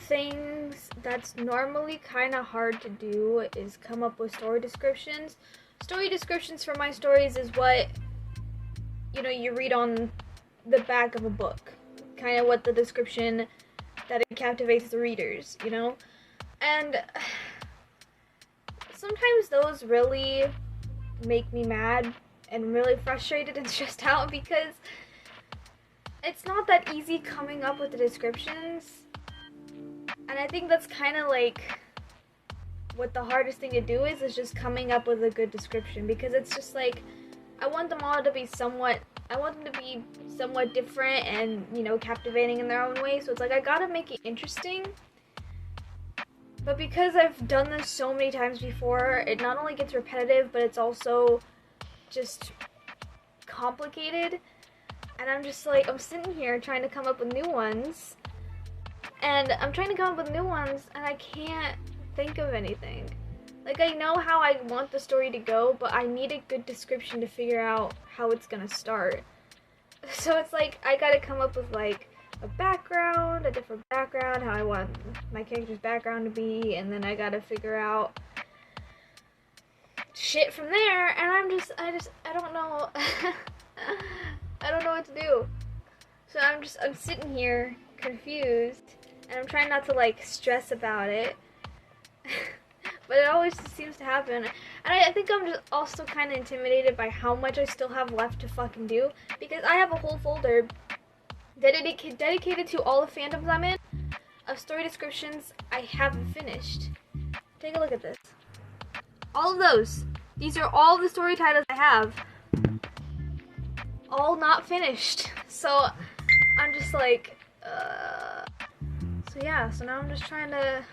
things that's normally kind of hard to do is come up with story descriptions. Story descriptions for my stories is what, you know, you read on the back of a book. Kind of what the description that it captivates the readers, you know? And sometimes those really make me mad and really frustrated and stressed out because it's not that easy coming up with the descriptions. And I think that's kind of like what the hardest thing to do is just coming up with a good description, because it's just like I want them all to be somewhat different and, you know, captivating in their own way. So it's like I gotta make it interesting. But because I've done this so many times before, it not only gets repetitive, but it's also just complicated. And I'm just like, I'm sitting here trying to come up with new ones. And I'm trying to come up with new ones, and I can't think of anything. Like, I know how I want the story to go, but I need a good description to figure out how it's gonna start. So it's like, I gotta come up with, like, a background, a different background, how I want my character's background to be, and then I gotta figure out shit from there, and I don't know. I don't know what to do. So I'm sitting here confused, and I'm trying not to, like, stress about it. But it always just seems to happen. And I think I'm just also kind of intimidated by how much I still have left to fucking do, because I have a whole folder dedicated to all the fandoms I'm in of story descriptions I haven't finished. Take a look at this. All of those. These are all the story titles I have. All not finished. So I'm just like, so yeah, so now I'm just trying to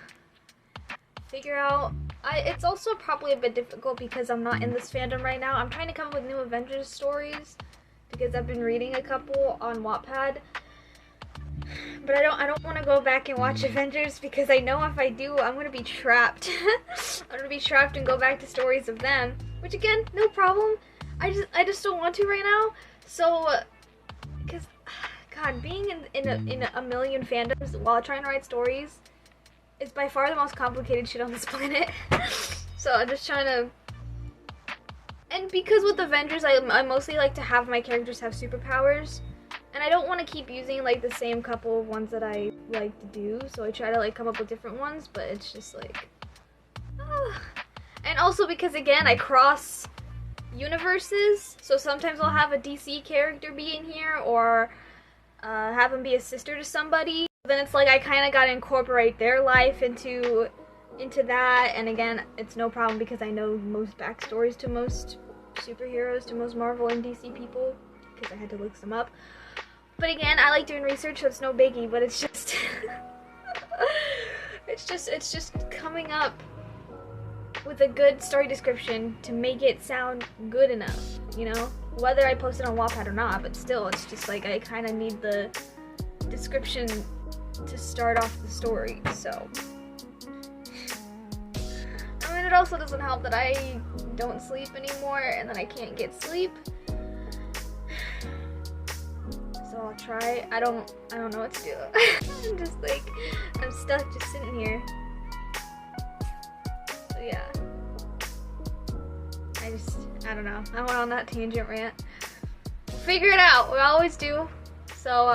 figure out, it's also probably a bit difficult because I'm not in this fandom right now. I'm trying to come up with new Avengers stories because I've been reading a couple on Wattpad. But I don't want to go back and watch Avengers because I know if I do, I'm going to be trapped. I'm going to be trapped and go back to stories of them, which again, no problem. I just don't want to right now. So, because, God, being in a million fandoms while trying to write stories is by far the most complicated shit on this planet. So I'm just trying to, and because with Avengers, I mostly like to have my characters have superpowers, and I don't want to keep using, like, the same couple of ones that I like to do, so I try to, like, come up with different ones, but it's just like, and also because, again, I cross universes, so sometimes I'll have a DC character be in here, or have them be a sister to somebody. Then it's like I kind of gotta incorporate their life into that, and again, it's no problem because I know most backstories to most superheroes, to most Marvel and DC people, because I had to look some up. But again, I like doing research, so it's no biggie, but it's just it's just coming up with a good story description to make it sound good enough, you know? Whether I post it on Wattpad or not, but still, it's just like I kind of need the description to start off the story, so. I mean, it also doesn't help that I don't sleep anymore and that I can't get sleep. So I'll try. I don't know what to do. I'm just like, I'm stuck just sitting here. So yeah. I don't know. I went on that tangent rant. Figure it out. We always do. So,